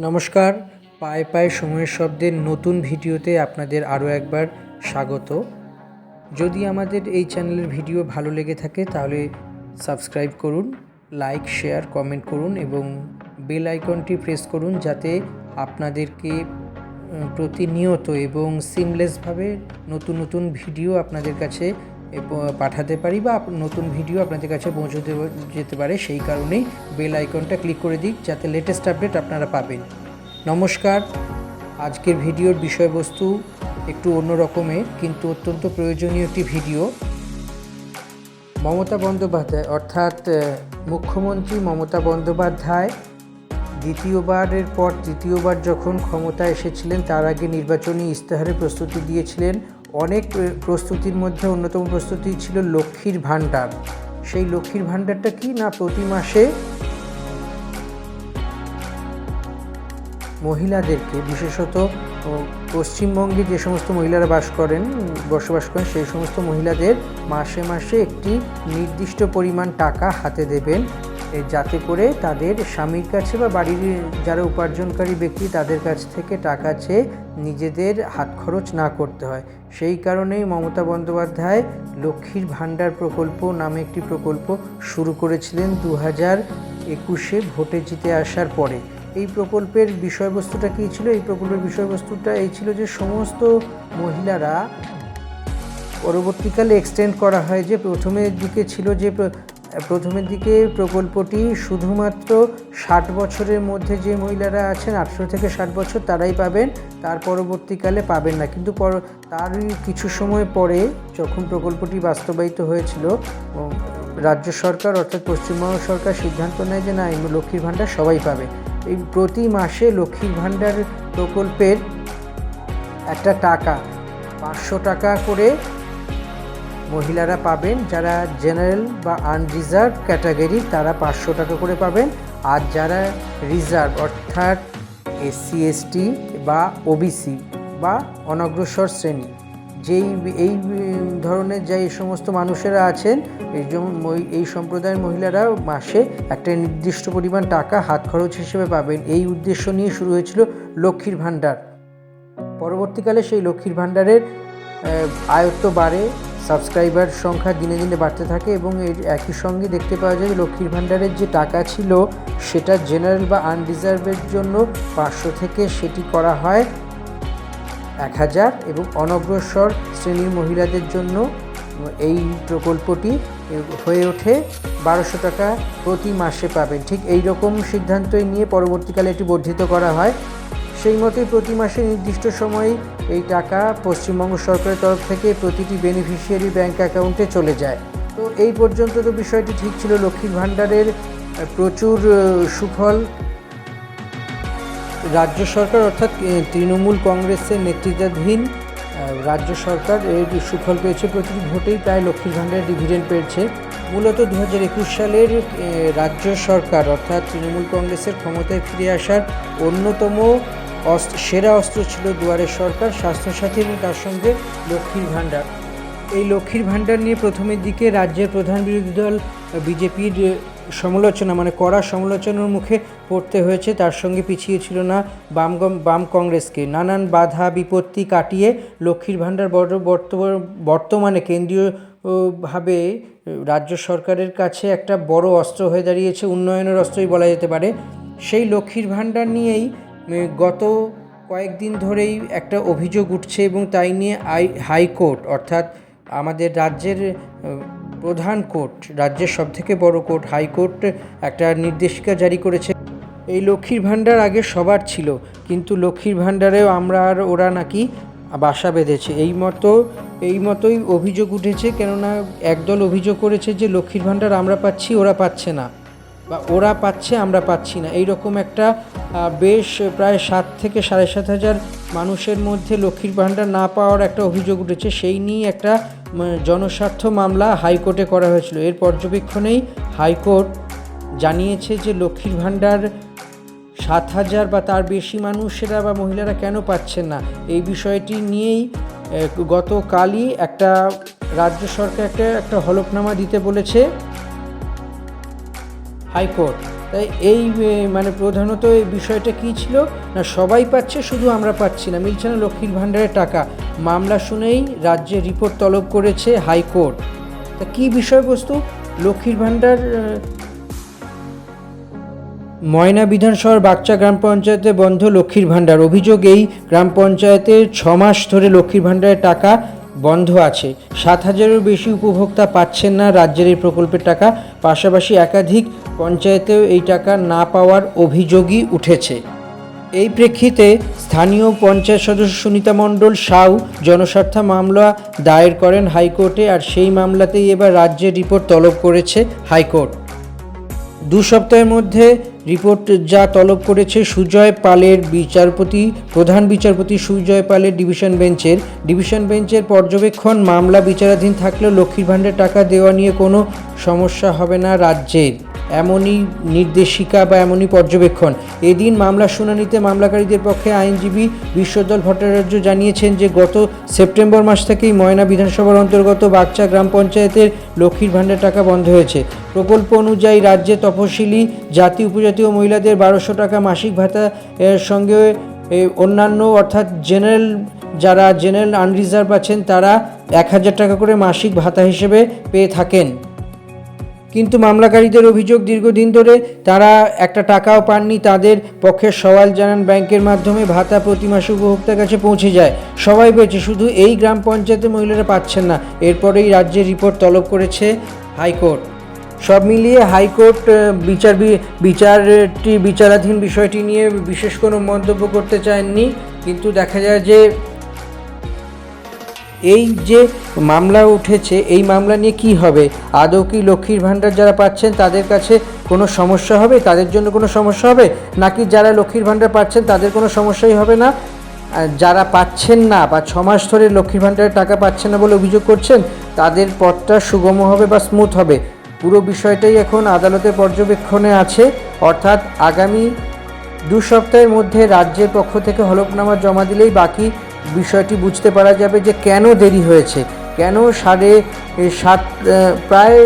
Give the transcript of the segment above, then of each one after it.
নমস্কার, পায়ে পায়ে সময়ের শব্দের নতুন ভিডিওতে আপনাদের আরও একবার স্বাগত। যদি আমাদের এই চ্যানেলের ভিডিও ভালো লেগে থাকে তাহলে সাবস্ক্রাইব করুন, লাইক, শেয়ার, কমেন্ট করুন এবং বেল আইকনটি প্রেস করুন যাতে আপনাদেরকে প্রতিনিয়ত এবং সিমলেসভাবে নতুন নতুন ভিডিও আপনাদের কাছে পাঠাতে পারি বা নতুন ভিডিও আপনাদের কাছে পৌঁছে যেতে পারে। সেই কারণেই বেল আইকনটা ক্লিক করে দিক যাতে লেটেস্ট আপডেট আপনারা পাবেন। নমস্কার, আজকের ভিডিওর বিষয়বস্তু একটু অন্য রকমের কিন্তু অত্যন্ত প্রয়োজনীয় একটি ভিডিও। মমতা বন্দ্যোপাধ্যায় অর্থাৎ মুখ্যমন্ত্রী মমতা বন্দ্যোপাধ্যায় দ্বিতীয়বারের পর তৃতীয়বার যখন ক্ষমতায় এসেছিলেন তার আগে নির্বাচনী ইস্তেহারে প্রস্তুতি দিয়েছিলেন। অনেক প্রস্তুতির মধ্যে অন্যতম প্রস্তুতি ছিল লক্ষ্মীর ভাণ্ডার। সেই লক্ষ্মীর ভাণ্ডারটা কি না, প্রতি মাসে মহিলাদেরকে, বিশেষত পশ্চিমবঙ্গে যে সমস্ত মহিলারা বসবাস করেন সেই সমস্ত মহিলাদের মাসে মাসে একটি নির্দিষ্ট পরিমাণ টাকা হাতে দেবেন, যাতে করে তাদের স্বামীর কাছে বা বাড়ির যারা উপার্জনকারী ব্যক্তি তাদের কাছ থেকে টাকা চেয়ে নিজেদের হাত খরচ না করতে হয়। সেই কারণেই মমতা বন্দ্যোপাধ্যায় লক্ষ্মীর ভাণ্ডার প্রকল্প নামে একটি প্রকল্প শুরু করেছিলেন 2021 ভোটে জিতে আসার পরে। এই প্রকল্পের বিষয়বস্তুটা কী ছিল? এই প্রকল্পের বিষয়বস্তুটা এই ছিল যে সমস্ত মহিলারা, পরবর্তীকালে এক্সটেন্ড করা হয় যে প্রথমের দিকে প্রকল্পটি শুধুমাত্র 60 বছরের মধ্যে যে মহিলারা আছেন 18 থেকে 60 বছর তারাই পাবেন, তার পরবর্তীকালে পাবেন না। কিন্তু তার কিছু সময় পরে যখন প্রকল্পটি বাস্তবায়িত হয়েছিল, রাজ্য সরকার অর্থাৎ পশ্চিমবঙ্গ সরকার সিদ্ধান্ত নেয় যে না, এই লক্ষ্মীর ভাণ্ডার সবাই পাবে। এই প্রতি মাসে লক্ষ্মীর ভাণ্ডার প্রকল্পের একটা টাকা 500 টাকা করে মহিলারা পাবেন। যারা জেনারেল বা আনরিজার্ভ ক্যাটাগরি তারা 500 টাকা করে পাবেন, আর যারা রিজার্ভ অর্থাৎ SC ST বা OBC বা অনগ্রসর শ্রেণী, এই ধরনের যে সমস্ত মানুষেরা আছেন, এই সম্প্রদায়ের মহিলারা মাসে একটা নির্দিষ্ট পরিমাণ টাকা হাত খরচ হিসেবে পাবেন। এই উদ্দেশ্য নিয়ে শুরু হয়েছিল লক্ষ্মীর ভাণ্ডার। পরবর্তীকালে সেই লক্ষ্মীর ভাণ্ডারের আয়ত্ত বাড়ে, সাবস্ক্রাইবার সংখ্যা দিনে দিনে বাড়তে থাকে এবং এর একই সঙ্গে দেখতে পাওয়া যায় লক্ষ্মীর ভাণ্ডারের যে টাকা ছিল সেটা জেনারেল বা আনরিজার্ভের জন্য 500 থেকে সেটি করা হয় 1000 এবং অনগ্রসর শ্রেণীর মহিলাদের জন্য এই প্রকল্পটি হয়ে ওঠে 1200 টাকা প্রতি মাসে পাবেন। ঠিক এই রকম সিদ্ধান্তই নিয়ে পরবর্তীকালে এটি বর্ধিত করা হয়। সেই মতোই প্রতি মাসে নির্দিষ্ট সময়ে এই টাকা পশ্চিমবঙ্গ সরকারের তরফ থেকে প্রতিটি বেনিফিশিয়ারি ব্যাঙ্ক অ্যাকাউন্টে চলে যায়। তো এই পর্যন্ত তো বিষয়টি ঠিক ছিল। লক্ষ্মীর ভাণ্ডারের প্রচুর সুফল রাজ্য সরকার অর্থাৎ তৃণমূল কংগ্রেসের নেতৃত্বাধীন রাজ্য সরকার এর সুফল পেয়েছে। প্রতিটি ভোটেই প্রায় লক্ষ্মীর ভাণ্ডারের ডিভিডেন্ড পেয়েছে। মূলত 2021 সালের রাজ্য সরকার অর্থাৎ তৃণমূল কংগ্রেসের ক্ষমতায় ফিরে আসার অন্যতম সেরা অস্ত্র ছিল দুয়ারে সরকার, স্বাস্থ্যসাথী এবং তার সঙ্গে লক্ষ্মীর ভাণ্ডার। এই লক্ষ্মীর ভাণ্ডার নিয়ে প্রথমের দিকে রাজ্যের প্রধান বিরোধী দল বিজেপির কড়া সমালোচনার মুখে পড়তে হয়েছে। তার সঙ্গে পিছিয়ে ছিল না বাম কংগ্রেসকে। নানান বাধা বিপত্তি কাটিয়ে লক্ষ্মীর ভাণ্ডার বর্তমানে কেন্দ্রীয়ভাবে রাজ্য সরকারের কাছে একটা বড় অস্ত্র হয়ে দাঁড়িয়েছে, উন্নয়নের অস্ত্রই বলা যেতে পারে। সেই লক্ষ্মীর ভাণ্ডার নিয়েই গত কয়েকদিন ধরেই একটা অভিযোগ উঠছে এবং তাই নিয়ে হাইকোর্ট অর্থাৎ আমাদের রাজ্যের প্রধান কোর্ট, রাজ্যের সবথেকে বড় কোর্ট হাইকোর্ট একটা নির্দেশিকা জারি করেছে। এই লক্ষ্মীর ভাণ্ডার আগে সবার ছিল, কিন্তু লক্ষ্মীর ভাণ্ডারেও আমরা আর ওরা নাকি বাসা বেঁধেছে, এই মতোই অভিযোগ উঠেছে। কেননা একদল অভিযোগ করেছে যে লক্ষ্মীর ভাণ্ডার আমরা পাচ্ছি, ওরা পাচ্ছে না, বা ওরা পাচ্ছে আমরা পাচ্ছি না। এইরকম একটা বেশ প্রায় 7 থেকে 7,500 মানুষের মধ্যে লক্ষ্মীর ভাণ্ডার না পাওয়ার একটা অভিযোগ উঠেছে। সেই নিয়ে একটা জনস্বার্থ মামলা হাইকোর্টে করা হয়েছিল। এর পর্যবেক্ষণেই হাইকোর্ট জানিয়েছে যে লক্ষ্মীর ভাণ্ডার 7,000 বা তার বেশি মানুষেরা বা মহিলারা কেন পাচ্ছেন না, এই বিষয়টি নিয়েই গতকালই একটা রাজ্য সরকার একটা হলফনামা দিতে বলেছে হাইকোর্ট। তাই এই মানে প্রধানত এই বিষয়টা কী ছিল না, সবাই পাচ্ছে, শুধু আমরা পাচ্ছি না, মিলছে না লক্ষ্মীর ভাণ্ডারের টাকা। মামলা শুনেই রাজ্যের রিপোর্ট তলব করেছে হাইকোর্ট। তা কী বিষয়বস্তু? লক্ষ্মীর ভাণ্ডার ময়না বিধানসভার বাগচা গ্রাম পঞ্চায়েতে বন্ধ লক্ষ্মীর ভাণ্ডার। অভিযোগ, এই গ্রাম পঞ্চায়েতের 6 মাস ধরে লক্ষ্মীর ভাণ্ডারের টাকা বন্ধ আছে। 7,000-এরও বেশি উপভোক্তা পাচ্ছেন না রাজ্যের এই প্রকল্পের টাকা। পাশাপাশি একাধিক পঞ্চায়েতেও এই টাকা না পাওয়ার অভিযোগই উঠেছে। এই প্রেক্ষিতে স্থানীয় পঞ্চায়েত সদস্য সুনিতা মণ্ডল সাউ জনস্বার্থ মামলা দায়ের করেন হাইকোর্টে, আর সেই মামলাতেই এবার রাজ্যের রিপোর্ট তলব করেছে হাইকোর্ট। 2 সপ্তাহের মধ্যে রিপোর্ট যা তলব করেছে সুজয় পালের প্রধান বিচারপতি সুজয় পালের ডিভিশন বেঞ্চের পর্যবেক্ষণ, মামলা বিচারাধীন থাকলেও লক্ষ্মীর ভাণ্ডার টাকা দেওয়া নিয়ে কোনো সমস্যা হবে না রাজ্যের, এমনই নির্দেশিকা বা এমনই পর্যবেক্ষণ। এদিন মামলার শুনানিতে মামলাকারীদের পক্ষে আইনজীবী বিশ্বদল ভট্টাচার্য জানিয়েছেন যে গত সেপ্টেম্বর মাস থেকেই ময়না বিধানসভার অন্তর্গত বাগচা গ্রাম পঞ্চায়েতের লক্ষ্মীর ভাণ্ডার টাকা বন্ধ হয়েছে। প্রকল্প অনুযায়ী রাজ্যে তপশিলি জাতি উপজাতীয় মহিলাদের 1200 টাকা মাসিক ভাতা এর সঙ্গে অন্যান্য অর্থাৎ যারা জেনারেল আনরিজার্ভ আছেন তারা 1000 টাকা করে মাসিক ভাতা হিসেবে পেয়ে থাকেন। কিন্তু মামলাকারীদের অভিযোগ, দীর্ঘদিন ধরে তারা একটা টাকাও পাননি। তাদের পক্ষে সওয়াল জানান ব্যাংকের মাধ্যমে ভাতা প্রতি মাসে উপভোক্তার কাছে পৌঁছে যায়। সবাই পেয়েছে, শুধু এই গ্রাম পঞ্চায়েতের মহিলারা পাচ্ছেন না। এরপরেই রাজ্যের রিপোর্ট তলব করেছে হাইকোর্ট। সব মিলিয়ে হাইকোর্ট বিচারাধীন বিষয়টি নিয়ে বিশেষ কোনো মন্তব্য করতে চাননি। কিন্তু দেখা যায় যে এই যে মামলা উঠেছে, এই মামলা নিয়ে কি হবে? আদৌ কি লক্ষ্মীর ভাণ্ডার যারা পাচ্ছেন তাদের কাছে কোনো সমস্যা হবে, তাদের জন্য কোনো সমস্যা হবে, নাকি যারা লক্ষ্মীর ভাণ্ডার পাচ্ছেন তাদের কোনো সমস্যাই হবে না, যারা পাচ্ছেন না বা 6 মাস ধরে লক্ষ্মীর ভাণ্ডারের টাকা পাচ্ছেন না বলে অভিযোগ করছেন তাদের পথটা সুগম হবে বা স্মুথ হবে? পুরো বিষয়টাই এখন আদালতের পর্যবেক্ষণে আছে। অর্থাৎ আগামী 2 সপ্তাহের মধ্যে রাজ্যের পক্ষ থেকে হলফনামা জমা দিলেই বাকি বিষয়টি বুঝতে পারা যাবে যে কেন দেরি হয়েছে, কেন প্রায়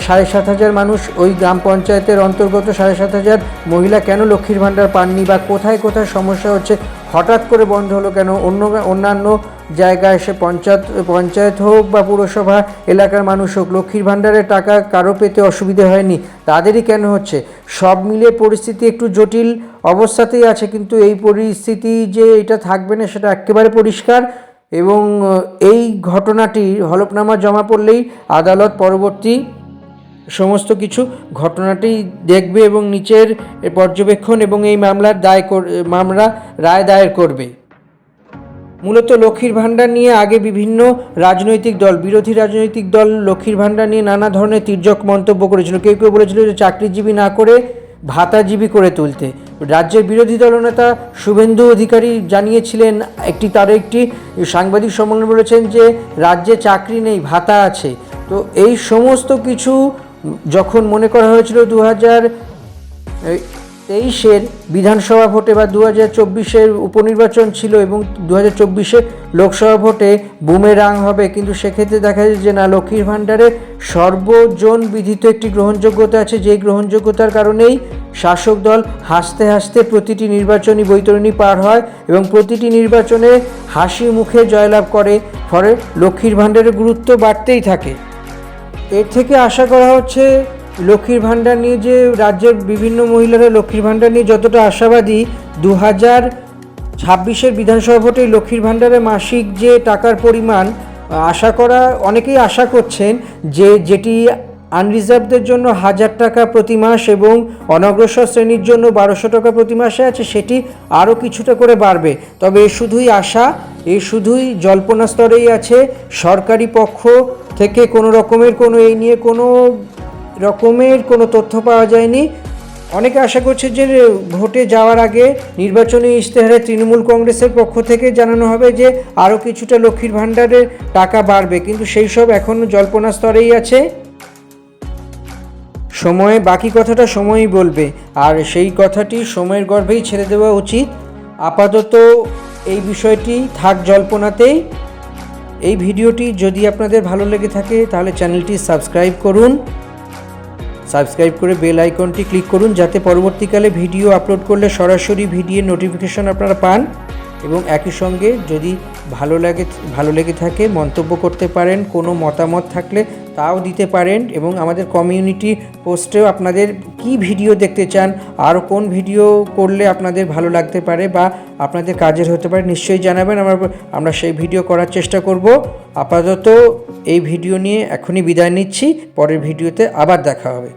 7,500 মানুষ ওই গ্রাম পঞ্চায়েতের অন্তর্গত 7,500 মহিলা কেন লক্ষ্মীর ভাণ্ডার পাননি, বা কোথায় কোথায় সমস্যা হচ্ছে, হঠাৎ করে বন্ধ হলো কেন, অন্যান্য জায়গায় এসে পঞ্চায়েত হোক বা পুরসভা এলাকার মানুষ হোক, লক্ষ্মীর ভাণ্ডারের টাকা কারো পেতে অসুবিধে হয়নি, তাদেরই কেন হচ্ছে? সব মিলিয়ে পরিস্থিতি একটু জটিল অবস্থাতেই আছে। কিন্তু এই পরিস্থিতি যে এটা থাকবে না সেটা একেবারে পরিষ্কার, এবং এই ঘটনাটির হলফনামা জমা পড়লেই আদালত পরবর্তী সমস্ত কিছু ঘটনাটি দেখবে এবং নিচের পর্যবেক্ষণ এবং এই রায় দায়ের করবে। মূলত লক্ষ্মীর ভাণ্ডার নিয়ে আগে বিভিন্ন বিরোধী রাজনৈতিক দল লক্ষ্মীর ভাণ্ডার নিয়ে নানা ধরনের তির্যক মন্তব্য করেছিল। কেউ কেউ বলেছিল যে চাকরিজীবী না করে ভাতাজীবী করে তুলতে। রাজ্যের বিরোধী দলনেতা শুভেন্দু অধিকারী জানিয়েছিলেন, তার একটি সাংবাদিক সম্মেলন বলেছেন যে রাজ্যে চাকরি নেই, ভাতা আছে। তো এই সমস্ত কিছু যখন মনে করা হয়েছিল 2023-এর বিধানসভা ভোটে বা 2024-এর উপনির্বাচন ছিল এবং 2024-এর লোকসভা ভোটে বুমেরাং হবে, কিন্তু সেক্ষেত্রে দেখা যায় যে না, লক্ষ্মীর ভাণ্ডারে সর্বজন বিদিত একটি গ্রহণযোগ্যতা আছে, যেই গ্রহণযোগ্যতার কারণেই শাসক দল হাসতে হাসতে প্রতিটি নির্বাচনী বৈতরণী পার হয় এবং প্রতিটি নির্বাচনে হাসি মুখে জয়লাভ করে। ফলে লক্ষ্মীর ভাণ্ডারের গুরুত্ব বাড়তেই থাকে। এর থেকে আশা করা হচ্ছে লক্ষ্মীর ভাণ্ডার নিয়ে, যে রাজ্যের বিভিন্ন মহিলারা লক্ষ্মীর ভাণ্ডার নিয়ে যতটা আশাবাদী, 2026-এর বিধানসভা ভোটে লক্ষ্মীর ভাণ্ডারে মাসিক যে টাকার পরিমাণ অনেকেই আশা করছেন যেটি আনরিজার্ভদের জন্য 1000 টাকা প্রতি মাস এবং অনগ্রসর শ্রেণীর জন্য 1200 টাকা প্রতি মাসে আছে, সেটি আরও কিছুটা করে বাড়বে। তবে শুধুই আশা, শুধুই জল্পনা স্তরেই আছে। সরকারি পক্ষ থেকে এই নিয়ে কোনো রকমের কোনো তথ্য পাওয়া যায়নি। অনেকে আশা করছে যে ভোটে যাওয়ার আগে নির্বাচনী ইশতেহারে তৃণমূল কংগ্রেসের পক্ষ থেকে জানানো হবে যে আরও কিছুটা লক্ষ্মীর ভাণ্ডারের টাকা বাড়বে, কিন্তু সেই সব এখনও জল্পনা স্তরেই আছে। বাকি কথাটা সময়ই বলবে, আর সেই কথাটি সময়ের গর্ভেই ছেড়ে দেওয়া উচিত। আপাতত এই বিষয়টি থাক জল্পনাতেই। এই ভিডিওটি যদি আপনাদের ভালো লেগে থাকে তাহলে চ্যানেলটি সাবস্ক্রাইব করুন। সাবস্ক্রাইব করে বেল আইকনটি ক্লিক করুন, যাতে পরবর্তীকালে ভিডিও আপলোড করলে সরাসরি ভিডিও নোটিফিকেশন আপনারা পান। এবং একই সঙ্গে যদি ভালো লেগে থাকে মন্তব্য করতে পারেন, কোনো মতামত থাকলে তাও দিতে পারেন। এবং আমাদের কমিউনিটি পোস্টেও আপনাদের কি ভিডিও দেখতে চান, আর কোন ভিডিও করলে আপনাদের ভালো লাগতে পারে বা আপনাদের কাজের হতে পারে, নিশ্চয়ই জানাবেন। আমরা সেই ভিডিও করার চেষ্টা করব। আপাতত এই ভিডিও নিয়ে এখনই বিদায় নিচ্ছি, পরের ভিডিওতে আবার দেখা হবে।